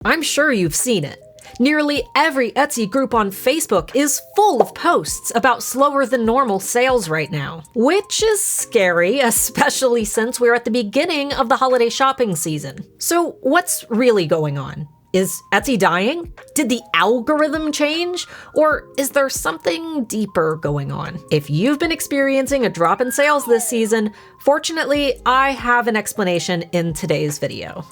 I'm sure you've seen it. Nearly every Etsy group on Facebook is full of posts about slower than normal sales right now, which is scary, especially since we're at the beginning of the holiday shopping season. So what's really going on? Is Etsy dying? Did the algorithm change? Or is there something deeper going on? If you've been experiencing a drop in sales this season, fortunately, I have an explanation in today's video.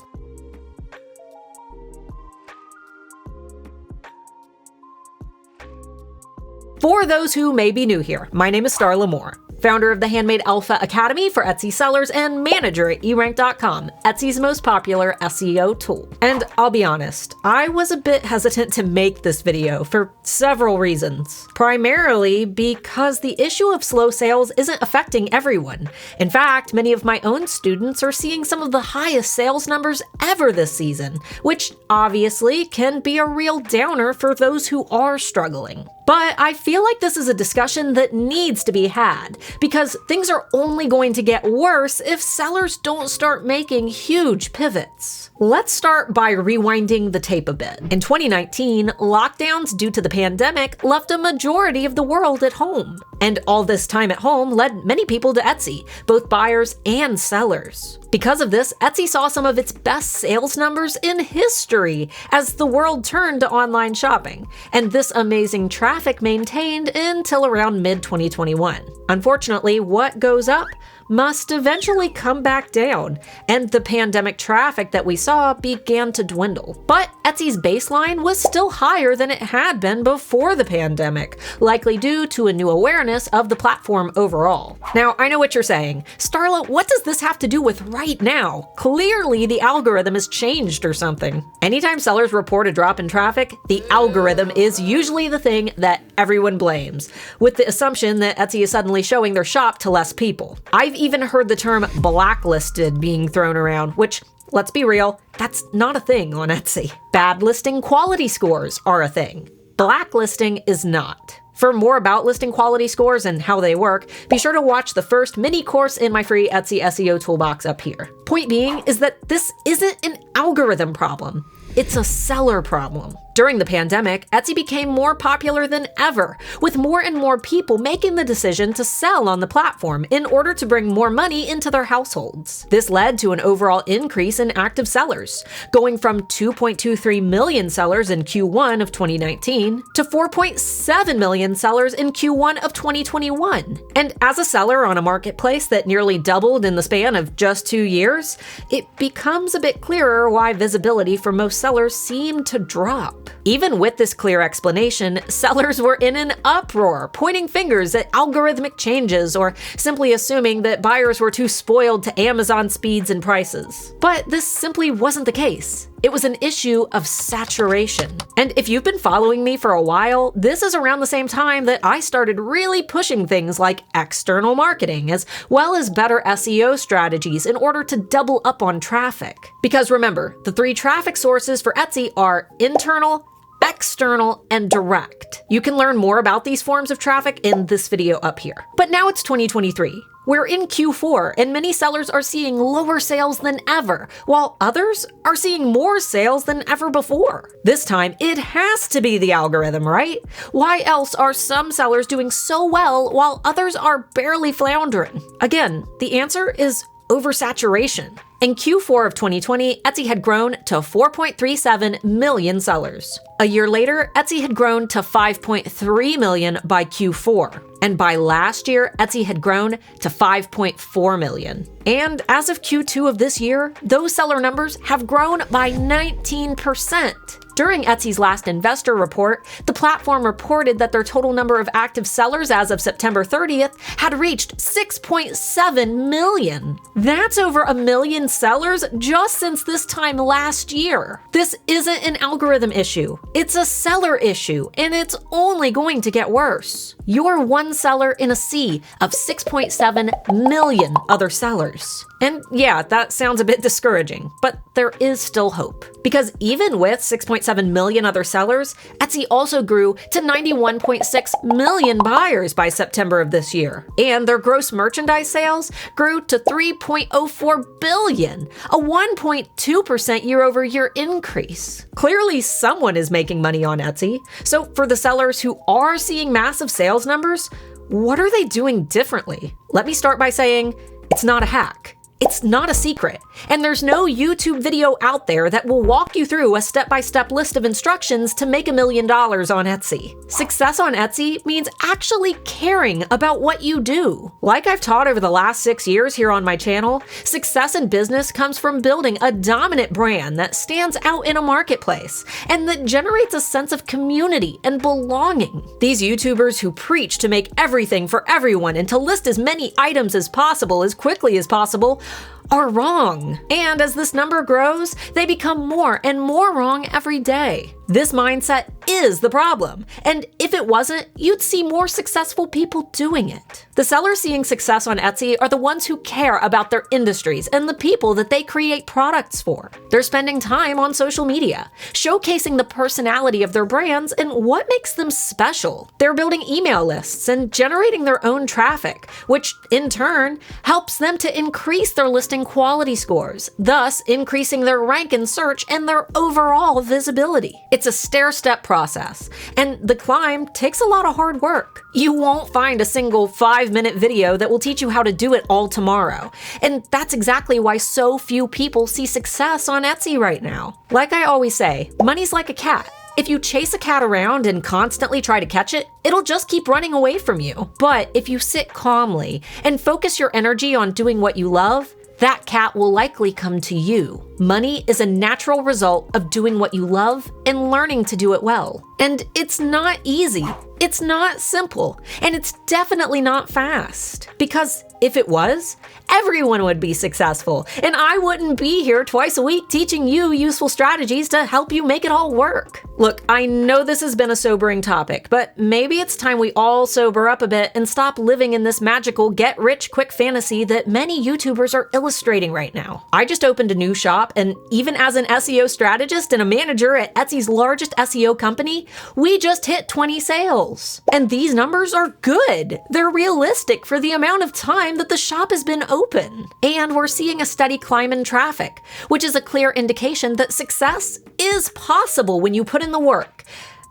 For those who may be new here, my name is Starla Moore, founder of the Handmade Alpha Academy for Etsy sellers and manager at erank.com, Etsy's most popular SEO tool. And I'll be honest, I was a bit hesitant to make this video for several reasons. Primarily because the issue of slow sales isn't affecting everyone. In fact, many of my own students are seeing some of the highest sales numbers ever this season, which obviously can be a real downer for those who are struggling. But I feel like this is a discussion that needs to be had, because things are only going to get worse if sellers don't start making huge pivots. Let's start by rewinding the tape a bit. In 2019, lockdowns due to the pandemic left a majority of the world at home. And all this time at home led many people to Etsy, both buyers and sellers. Because of this, Etsy saw some of its best sales numbers in history as the world turned to online shopping, and this amazing traffic maintained until around mid-2021. Unfortunately, what goes up must eventually come back down, and the pandemic traffic that we saw began to dwindle. But Etsy's baseline was still higher than it had been before the pandemic, likely due to a new awareness of the platform overall. Now, I know what you're saying. Starla, what does this have to do with right now? Clearly, the algorithm has changed or something. Anytime sellers report a drop in traffic, the algorithm is usually the thing that everyone blames, with the assumption that Etsy is suddenly showing their shop to less people. I've even heard the term blacklisted being thrown around, which, let's be real, that's not a thing on Etsy. Bad listing quality scores are a thing. Blacklisting is not. For more about listing quality scores and how they work, be sure to watch the first mini course in my free Etsy SEO toolbox up here. Point being is that this isn't an algorithm problem. It's a seller problem. During the pandemic, Etsy became more popular than ever, with more and more people making the decision to sell on the platform in order to bring more money into their households. This led to an overall increase in active sellers, going from 2.23 million sellers in Q1 of 2019 to 4.7 million sellers in Q1 of 2021. And as a seller on a marketplace that nearly doubled in the span of just 2 years, it becomes a bit clearer why visibility for most sellers seemed to drop. Even with this clear explanation, sellers were in an uproar, pointing fingers at algorithmic changes or simply assuming that buyers were too spoiled to Amazon speeds and prices. But this simply wasn't the case. It was an issue of saturation. And if you've been following me for a while, this is around the same time that I started really pushing things like external marketing, as well as better SEO strategies in order to double up on traffic. Because remember, the 3 traffic sources for Etsy are internal, external, and direct. You can learn more about these forms of traffic in this video up here. But now it's 2023. We're in Q4, and many sellers are seeing lower sales than ever, while others are seeing more sales than ever before. This time, it has to be the algorithm, right? Why else are some sellers doing so well while others are barely floundering? Again, the answer is oversaturation. In Q4 of 2020, Etsy had grown to 4.37 million sellers. A year later, Etsy had grown to 5.3 million by Q4. And by last year, Etsy had grown to 5.4 million. And as of Q2 of this year, those seller numbers have grown by 19%. During Etsy's last investor report, the platform reported that their total number of active sellers as of September 30th had reached 6.7 million. That's over 1 million sellers just since this time last year. This isn't an algorithm issue. It's a seller issue, and it's only going to get worse. You're one seller in a sea of 6.7 million other sellers. And yeah, that sounds a bit discouraging, but there is still hope. Because even with 6.7 1.7 million other sellers, Etsy also grew to 91.6 million buyers by September of this year. And their gross merchandise sales grew to 3.04 billion, a 1.2% year-over-year increase. Clearly, someone is making money on Etsy. So for the sellers who are seeing massive sales numbers, what are they doing differently? Let me start by saying it's not a hack. It's not a secret, and there's no YouTube video out there that will walk you through a step-by-step list of instructions to make $1 million on Etsy. Success on Etsy means actually caring about what you do. Like I've taught over the last 6 years here on my channel, success in business comes from building a dominant brand that stands out in a marketplace and that generates a sense of community and belonging. These YouTubers who preach to make everything for everyone and to list as many items as possible as quickly as possible are wrong. And as this number grows, they become more and more wrong every day. This mindset is the problem, and if it wasn't, you'd see more successful people doing it. The sellers seeing success on Etsy are the ones who care about their industries and the people that they create products for. They're spending time on social media, showcasing the personality of their brands and what makes them special. They're building email lists and generating their own traffic, which in turn helps them to increase their listing quality scores, thus increasing their rank in search and their overall visibility. It's a stair-step process, and the climb takes a lot of hard work. You won't find a single 5-minute video that will teach you how to do it all tomorrow, and that's exactly why so few people see success on Etsy right now. Like I always say, money's like a cat. If you chase a cat around and constantly try to catch it, it'll just keep running away from you. But if you sit calmly and focus your energy on doing what you love, that cat will likely come to you. Money is a natural result of doing what you love and learning to do it well. And it's not easy. It's not simple. And it's definitely not fast. Because if it was, everyone would be successful. And I wouldn't be here twice a week teaching you useful strategies to help you make it all work. Look, I know this has been a sobering topic, but maybe it's time we all sober up a bit and stop living in this magical get-rich-quick fantasy that many YouTubers are illustrating right now. I just opened a new shop, and even as an SEO strategist and a manager at Etsy's largest SEO company, we just hit 20 sales. And these numbers are good. They're realistic for the amount of time that the shop has been open. And we're seeing a steady climb in traffic, which is a clear indication that success is possible when you put in the work,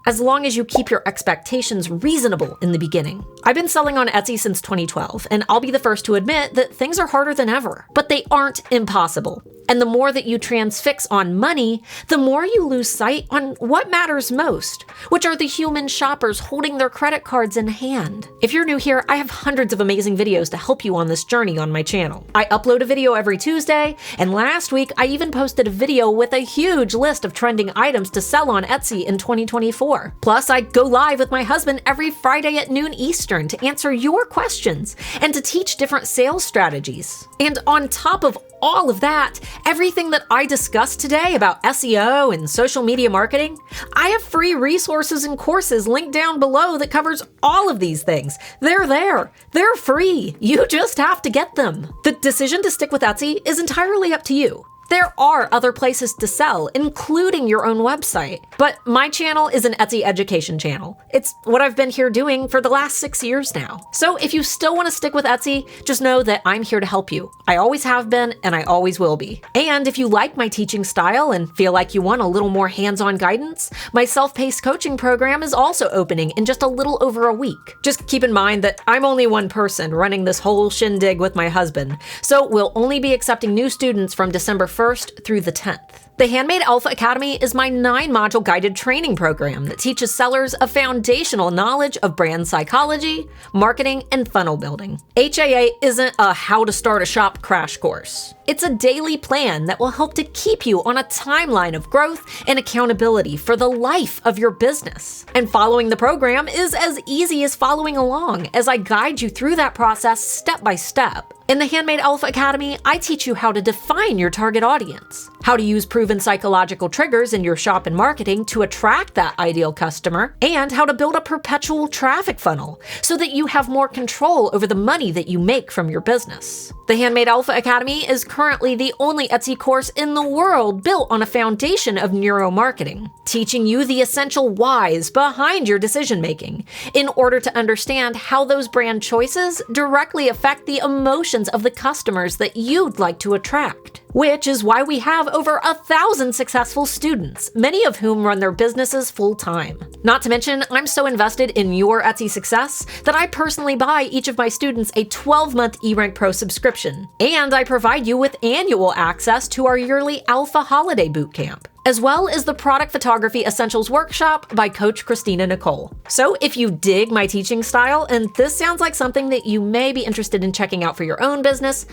as long as you keep your expectations reasonable in the beginning. I've been selling on Etsy since 2012, and I'll be the first to admit that things are harder than ever, but they aren't impossible. And the more that you transfix on money, the more you lose sight on what matters most, which are the human shoppers holding their credit cards in hand. If you're new here, I have hundreds of amazing videos to help you on this journey on my channel. I upload a video every Tuesday, and last week I even posted a video with a huge list of trending items to sell on Etsy in 2024. Plus, I go live with my husband every Friday at noon Eastern to answer your questions and to teach different sales strategies. And on top of all of that, everything that I discussed today about SEO and social media marketing, I have free resources and courses linked down below that covers all of these things. They're there. They're free. You just have to get them. The decision to stick with Etsy is entirely up to you. There are other places to sell, including your own website. But my channel is an Etsy education channel. It's what I've been here doing for the last 6 years now. So if you still want to stick with Etsy, just know that I'm here to help you. I always have been, and I always will be. And if you like my teaching style and feel like you want a little more hands-on guidance, my self-paced coaching program is also opening in just a little over a week. Just keep in mind that I'm only one person running this whole shindig with my husband, so we'll only be accepting new students from December 1st through the 10th. The Handmade Alpha Academy is my 9-module guided training program that teaches sellers a foundational knowledge of brand psychology, marketing, and funnel building. HAA isn't a how to start a shop crash course. It's a daily plan that will help to keep you on a timeline of growth and accountability for the life of your business. And following the program is as easy as following along as I guide you through that process step by step. In the Handmade Alpha Academy, I teach you how to define your target audience, how to use proven psychological triggers in your shop and marketing to attract that ideal customer, and how to build a perpetual traffic funnel so that you have more control over the money that you make from your business. The Handmade Alpha Academy is currently the only Etsy course in the world built on a foundation of neuromarketing, teaching you the essential whys behind your decision-making in order to understand how those brand choices directly affect the emotions of the customers that you'd like to attract. Which is why we have over 1,000 successful students, many of whom run their businesses full-time. Not to mention, I'm so invested in your Etsy success that I personally buy each of my students a 12-month eRank Pro subscription, and I provide you with annual access to our yearly Alpha Holiday Bootcamp, as well as the Product Photography Essentials Workshop by Coach Christina Nicole. So if you dig my teaching style and this sounds like something that you may be interested in checking out for your own business,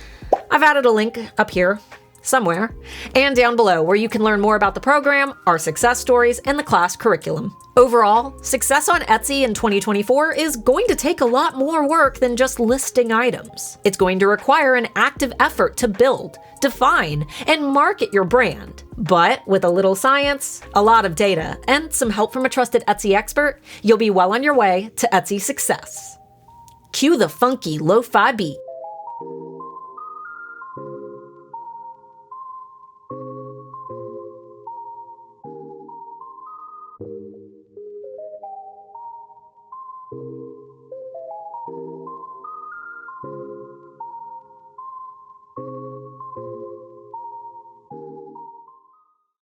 I've added a link up here somewhere, and down below where you can learn more about the program, our success stories, and the class curriculum. Overall, success on Etsy in 2024 is going to take a lot more work than just listing items. It's going to require an active effort to build, define, and market your brand. But with a little science, a lot of data, and some help from a trusted Etsy expert, you'll be well on your way to Etsy success. Cue the funky lo-fi beat.